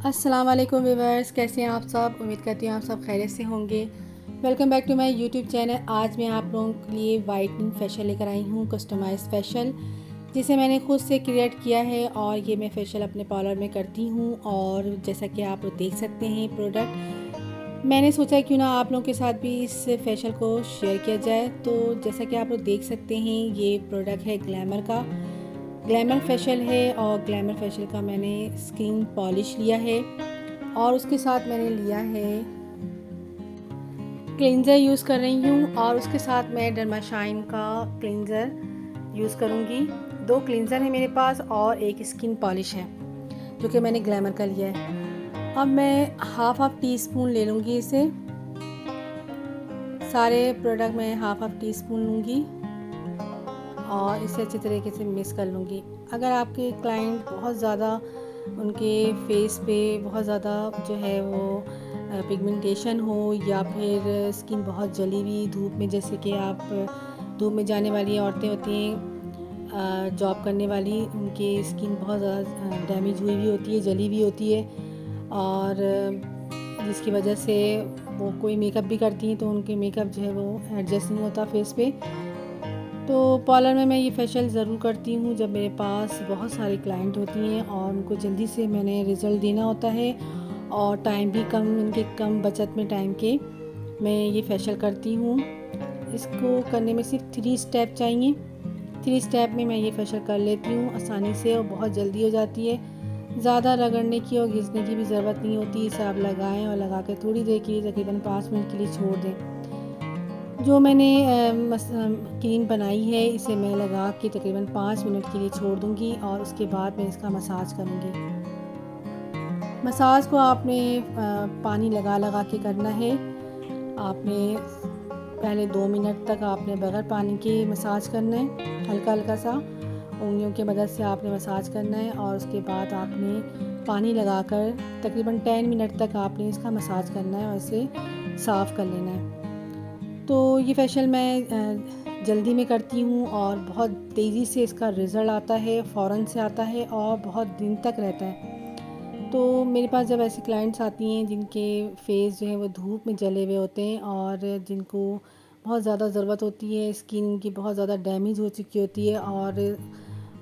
अस्सलाम वालेकुम व्यूअर्स, कैसे हैं आप सब। उम्मीद करती हूँ आप सब खैरियत से होंगे। Welcome back to my YouTube channel. आज मैं आप लोगों के लिए वाइटनिंग फेशियल लेकर आई हूँ, कस्टमाइज्ड फेशियल, जिसे मैंने खुद से क्रिएट किया है और ये मैं फेशियल अपने पार्लर में करती हूँ। और जैसा कि आप लोग देख सकते हैं प्रोडक्ट, मैंने सोचा क्यों ना आप लोगों के साथ भी इस फेशियल को शेयर किया जाए। तो जैसा कि आप लोग देख सकते हैं, ये प्रोडक्ट है ग्लैमर फेशियल है। और ग्लैमर फेशियल का मैंने स्किन पॉलिश लिया है और उसके साथ मैंने लिया है क्लींजर यूज़ कर रही हूँ। और उसके साथ मैं डर्माशाइन का क्लींजर यूज़ करूँगी। 2 क्लींजर है मेरे पास और एक स्किन पॉलिश है जो कि मैंने ग्लैमर का लिया है। अब मैं हाफ टी स्पून ले लूँगी इसे। सारे प्रोडक्ट मैं हाफ टी स्पून लूँगी और इसे अच्छी तरीके से मिक्स कर लूँगी। अगर आपके क्लाइंट बहुत ज़्यादा, उनके फेस पे बहुत ज़्यादा जो है वो पिगमेंटेशन हो, या फिर स्किन बहुत जली हुई धूप में, जैसे कि आप धूप में जाने वाली औरतें होती हैं, जॉब करने वाली, उनकी स्किन बहुत ज़्यादा डैमेज हुई होती है, जली हुई होती है, और जिसकी वजह से वो कोई मेकअप भी करती हैं तो उनके मेकअप जो है वो एडजस्ट नहीं होता फेस पे। तो पार्लर में मैं ये फेशियल ज़रूर करती हूँ जब मेरे पास बहुत सारे क्लाइंट होती हैं और उनको जल्दी से मैंने रिज़ल्ट देना होता है और टाइम भी कम, उनके कम बचत में टाइम के मैं ये फेशियल करती हूँ। इसको करने में सिर्फ 3 स्टेप चाहिए। 3 स्टेप में मैं ये फेशियल कर लेती हूँ आसानी से और बहुत जल्दी हो जाती है। ज़्यादा रगड़ने की और घिसने की भी ज़रूरत नहीं होती। इसे आप लगाएं और लगा कर थोड़ी देर के लिए, तकरीबन 5 मिनट के लिए छोड़ दें। जो मैंने क्रीम बनाई है इसे मैं लगा के तकरीबन 5 मिनट के लिए छोड़ दूँगी और उसके बाद मैं इसका मसाज करूँगी। मसाज को आपने पानी लगा लगा के करना है। आपने पहले 2 मिनट तक आपने बगैर पानी के मसाज करना है, हल्का हल्का सा उंगलियों की मदद से आपने मसाज करना है। और उसके बाद आपने पानी लगाकर तकरीबन 10 मिनट तक आपने इसका मसाज करना है और इसे साफ़ कर लेना है। तो ये फेशियल मैं जल्दी में करती हूँ और बहुत तेज़ी से इसका रिज़ल्ट आता है, फ़ौरन से आता है और बहुत दिन तक रहता है। तो मेरे पास जब ऐसी क्लाइंट्स आती हैं जिनके फेस जो है वो धूप में जले हुए होते हैं और जिनको बहुत ज़्यादा ज़रूरत होती है, स्किन की बहुत ज़्यादा डैमेज हो चुकी होती है और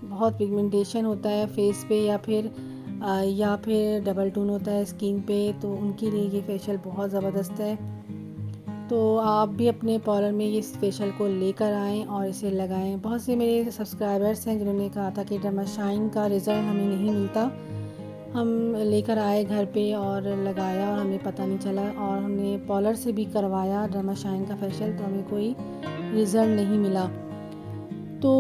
बहुत पिगमेंटेशन होता है फेस पे, या फिर डबल टोन होता है स्किन पे, तो उनके लिए ये फेशियल बहुत ज़बरदस्त है। तो आप भी अपने पार्लर में ये फेशियल को लेकर आएँ और इसे लगाएं। बहुत से मेरे सब्सक्राइबर्स हैं जिन्होंने कहा था कि डर्माशाइन का रिज़ल्ट हमें नहीं मिलता। हम लेकर आए घर पे और लगाया और हमें पता नहीं चला, और हमने पार्लर से भी करवाया डर्माशाइन का फेशियल तो हमें कोई रिज़ल्ट नहीं मिला। तो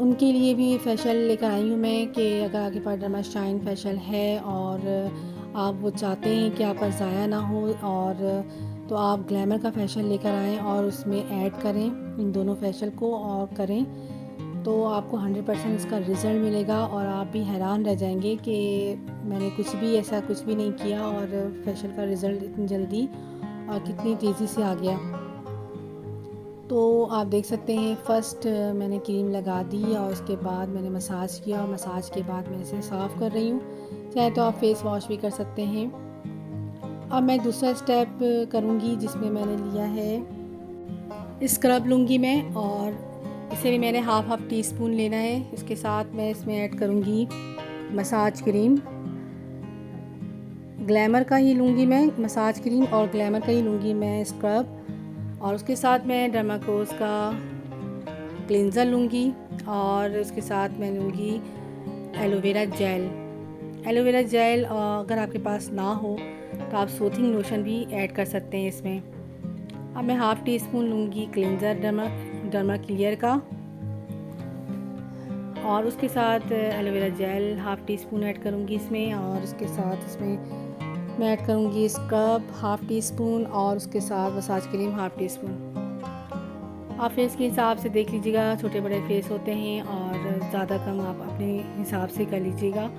उनके लिए भी फेशियल लेकर आई हूँ मैं कि अगर आपके पास डर्माशाइन फेशियल है और आप वो चाहते हैं कि आपका ज़ाया ना हो, और तो आप ग्लैमर का फेशियल लेकर आएँ और उसमें ऐड करें इन दोनों फेशियल को और करें, तो आपको 100% इसका रिज़ल्ट मिलेगा और आप भी हैरान रह जाएंगे कि मैंने ऐसा कुछ भी नहीं किया और फेशियल का रिज़ल्ट इतनी जल्दी और कितनी तेज़ी से आ गया। तो आप देख सकते हैं, फ़र्स्ट मैंने क्रीम लगा दी और उसके बाद मैंने मसाज किया और मसाज के बाद मैं इसे साफ़ कर रही हूँ। चाहे तो आप फेस वॉश भी कर सकते हैं। अब मैं दूसरा स्टेप करूँगी जिसमें मैंने लिया है स्क्रब लूँगी मैं, और इसे भी मैंने हाफ टी स्पून लेना है। इसके साथ मैं इसमें ऐड करूँगी मसाज क्रीम। ग्लैमर का ही लूँगी मैं मसाज क्रीम और ग्लैमर का ही लूँगी मैं स्क्रब। और उसके साथ मैं डर्माकोस का क्लींज़र लूँगी और उसके साथ मैं लूँगी एलोवेरा जेल। एलोवेरा जेल अगर आपके पास ना हो तो आप सूथिंग लोशन भी ऐड कर सकते हैं इसमें। अब मैं हाफ़ टी स्पून लूँगी क्लींज़र डर्मा क्लियर का, और उसके साथ aloe vera gel half tea spoon add करूँगी इसमें। और उसके साथ इसमें मैं ऐड करूँगी स्क्रब हाफ़ टी स्पून और उसके साथ massage cream half tea spoon. आप फेस के हिसाब से देख लीजिएगा, छोटे बड़े फेस होते हैं और ज़्यादा कम आप अपने हिसाब से कर लीजिएगा।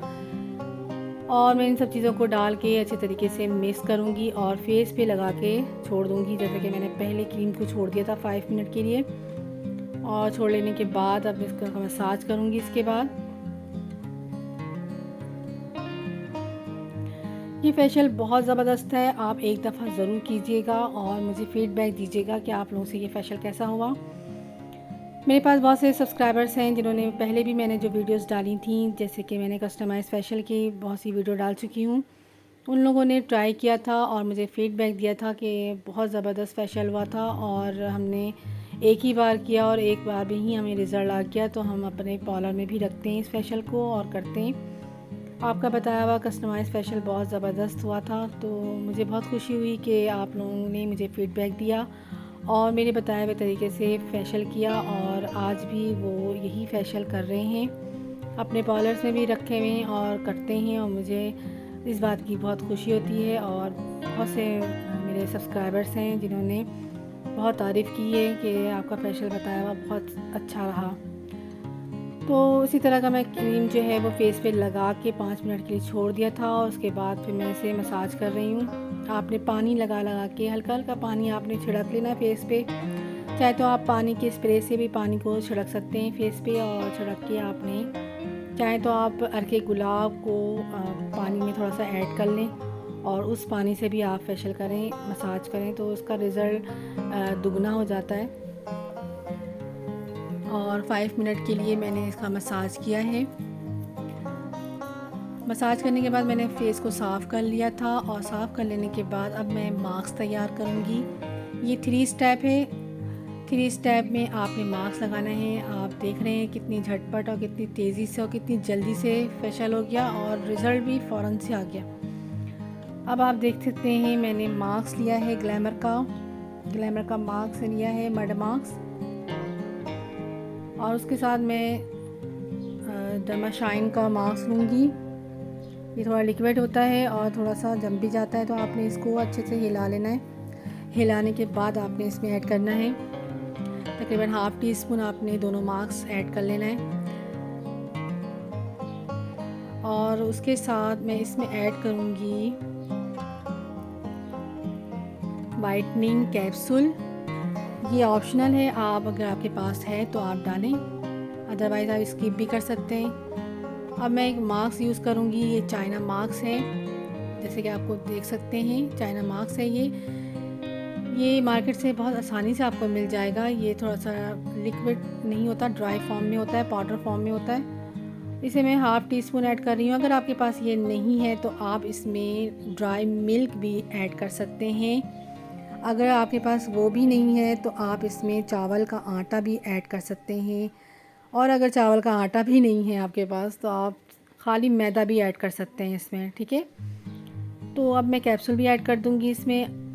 और मैं इन सब चीज़ों को डाल के अच्छे तरीके से मिक्स करूँगी और फेस पे लगा के छोड़ दूँगी, जैसे कि मैंने पहले क्रीम को छोड़ दिया था 5 मिनट के लिए। और छोड़ लेने के बाद अब इसका मसाज करूँगी। इसके बाद ये फेशियल बहुत ज़बरदस्त है, आप एक दफ़ा ज़रूर कीजिएगा और मुझे फ़ीडबैक दीजिएगा कि आप लोगों से ये फेशियल कैसा हुआ। मेरे पास बहुत से सब्सक्राइबर्स हैं जिन्होंने पहले भी मैंने जो वीडियोस डाली थी, जैसे कि मैंने कस्टमाइज़ फेशियल की बहुत सी वीडियो डाल चुकी हूँ, उन लोगों ने ट्राई किया था और मुझे फ़ीडबैक दिया था कि बहुत ज़बरदस्त फेशियल हुआ था और हमने एक ही बार किया और एक बार में ही हमें रिज़ल्ट आ गया। तो हम अपने पार्लर में भी रखते हैं इस फेशियल को और करते हैं। आपका बताया हुआ कस्टमाइज़ फेशियल बहुत ज़बरदस्त हुआ था, तो मुझे बहुत खुशी हुई कि आप लोगों ने मुझे फ़ीडबैक दिया और मेरे बताए हुए तरीके से फेशियल किया और आज भी वो यही फेशियल कर रहे हैं, अपने पार्लर्स में भी रखे हुए हैं और करते हैं और मुझे इस बात की बहुत खुशी होती है। और बहुत से मेरे सब्सक्राइबर्स हैं जिन्होंने बहुत तारीफ़ की है कि आपका फेशियल बताया हुआ बहुत अच्छा रहा। तो इसी तरह का मैं क्रीम जो है वो फेस पे लगा के 5 मिनट के लिए छोड़ दिया था और उसके बाद फिर मैं इसे मसाज कर रही हूँ। आपने पानी लगा लगा के हल्का हल्का पानी आपने छिड़क लेना है फेस पे। चाहे तो आप पानी के स्प्रे से भी पानी को छिड़क सकते हैं फेस पे और छिड़क के आपने चाहे तो आप अर्के गुलाब को पानी में थोड़ा सा ऐड कर लें और उस पानी से भी आप फेशियल करें, मसाज करें तो उसका रिज़ल्ट दुगना हो जाता है। और 5 मिनट के लिए मैंने इसका मसाज किया है। मसाज करने के बाद मैंने फेस को साफ़ कर लिया था और साफ़ कर लेने के बाद अब मैं मास्क तैयार करूँगी। ये 3 स्टेप है। 3 स्टेप में आपने मास्क लगाना है। आप देख रहे हैं कितनी झटपट और कितनी तेज़ी से और कितनी जल्दी से फेशियल हो गया और रिज़ल्ट भी फ़ौरन से आ गया। अब आप देख सकते हैं मैंने मास्क लिया है ग्लैमर का मास्क लिया है, मड मास्क, और उसके साथ मैं डर्माशाइन का मास्क लूँगी। ये थोड़ा लिक्विड होता है और थोड़ा सा जम भी जाता है, तो आपने इसको अच्छे से हिला लेना है। हिलाने के बाद आपने इसमें ऐड करना है तकरीबन हाफ़ टी स्पून आपने दोनों मास्क ऐड कर लेना है। और उसके साथ मैं इसमें ऐड करूँगी वाइटनिंग कैप्सूल। ये ऑप्शनल है, आप अगर आपके पास है तो आप डालें, अदरवाइज़ आप स्किप भी कर सकते हैं। अब मैं एक मास्क यूज़ करूँगी, ये चाइना मास्क है, जैसे कि आपको देख सकते हैं चाइना मास्क है ये मार्केट से बहुत आसानी से आपको मिल जाएगा। ये थोड़ा सा लिक्विड नहीं होता, ड्राई फॉर्म में होता है, पाउडर फॉर्म में होता है। इसे मैं हाफ़ टी स्पून ऐड कर रही हूँ। अगर आपके पास ये नहीं है तो आप इसमें ड्राई मिल्क भी ऐड कर सकते हैं। अगर आपके पास वो भी नहीं है तो आप इसमें चावल का आटा भी ऐड कर सकते हैं, और अगर चावल का आटा भी नहीं है आपके पास तो आप खाली मैदा भी ऐड कर सकते हैं इसमें, ठीक है। तो अब मैं कैप्सूल भी ऐड कर दूंगी इसमें।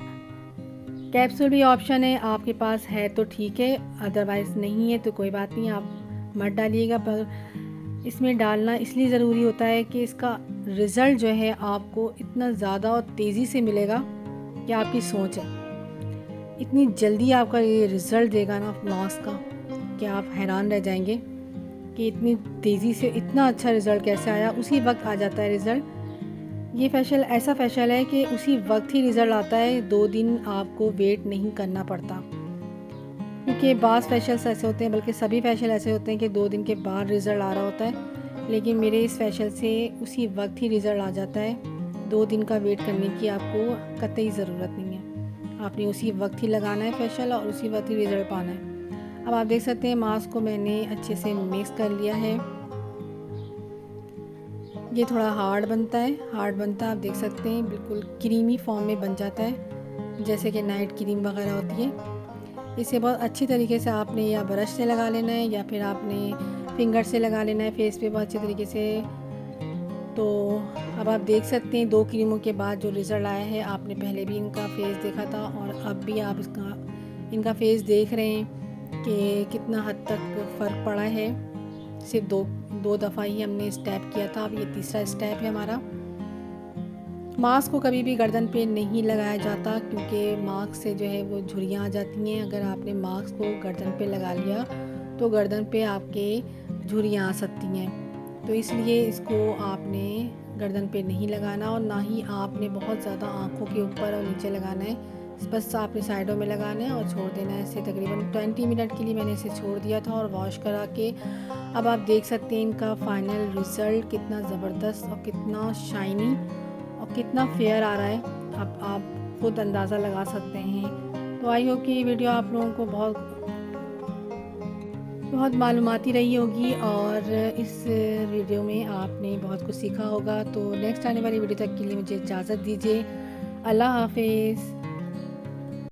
कैप्सूल भी ऑप्शन है, आपके पास है तो ठीक है, अदरवाइज़ नहीं है तो कोई बात नहीं, आप मत डालिएगा। पर इसमें डालना इसलिए ज़रूरी होता है कि इसका रिज़ल्ट जो है आपको इतना ज़्यादा और तेज़ी से मिलेगा कि आपकी सोच है, इतनी जल्दी आपका ये रिज़ल्ट देगा ना मास्क का कि आप हैरान रह जाएंगे कि इतनी तेज़ी से इतना अच्छा रिज़ल्ट कैसे आया। उसी वक्त आ जाता है रिज़ल्ट। ये फेशियल ऐसा फेशियल है कि उसी वक्त ही रिज़ल्ट आता है, 2 दिन आपको वेट नहीं करना पड़ता। क्योंकि बाज़ फेशियल्स ऐसे होते हैं, बल्कि सभी फेशियल ऐसे होते हैं कि 2 दिन के बाद रिज़ल्ट आ रहा होता है, लेकिन मेरे इस फेशियल से उसी वक्त ही रिज़ल्ट आ जाता है। 2 दिन का वेट करने की आपको कतई ज़रूरत नहीं है, आपने उसी वक्त ही लगाना है फेशियल और उसी वक्त ही रिज़ल्ट पाना है। अब आप देख सकते हैं मास्क को मैंने अच्छे से मिक्स कर लिया है। ये थोड़ा हार्ड बनता है, आप देख सकते हैं बिल्कुल क्रीमी फॉर्म में बन जाता है, जैसे कि नाइट क्रीम वगैरह होती है। इसे बहुत अच्छी तरीके से आपने या ब्रश से लगा लेना है या फिर आपने फिंगर से लगा लेना है फेस पे बहुत अच्छे तरीके से। तो अब आप देख सकते हैं 2 क्रीमों के बाद जो रिज़ल्ट आया है, आपने पहले भी इनका फेस देखा था और अब भी आप इनका फेस देख रहे हैं कि कितना हद तक फ़र्क पड़ा है। सिर्फ दो दफ़ा ही हमने स्टेप किया था, अब ये तीसरा स्टेप है हमारा। मास्क को कभी भी गर्दन पे नहीं लगाया जाता, क्योंकि मास्क से जो है वो झुर्रियाँ आ जाती हैं। अगर आपने मास्क को गर्दन पे लगा लिया तो गर्दन पे आपके झुर्रियाँ आ सकती हैं, तो इसलिए इसको आपने गर्दन पे नहीं लगाना और ना ही आपने बहुत ज़्यादा आँखों के ऊपर और नीचे लगाना है। बस आपने साइडों में लगाना है और छोड़ देना है इसे। तकरीबन 20 मिनट के लिए मैंने इसे छोड़ दिया था और वॉश करा के अब आप देख सकते हैं इनका फाइनल रिज़ल्ट कितना ज़बरदस्त और कितना शाइनी और कितना फेयर आ रहा है, अब आप खुद अंदाज़ा लगा सकते हैं। तो आई होप कि ये वीडियो आप लोगों को बहुत मालूमाती रही होगी और इस वीडियो में आपने बहुत कुछ सीखा होगा। तो नेक्स्ट आने वाली वीडियो तक के लिए मुझे इजाज़त दीजिए। अल्लाह हाफ़िज़।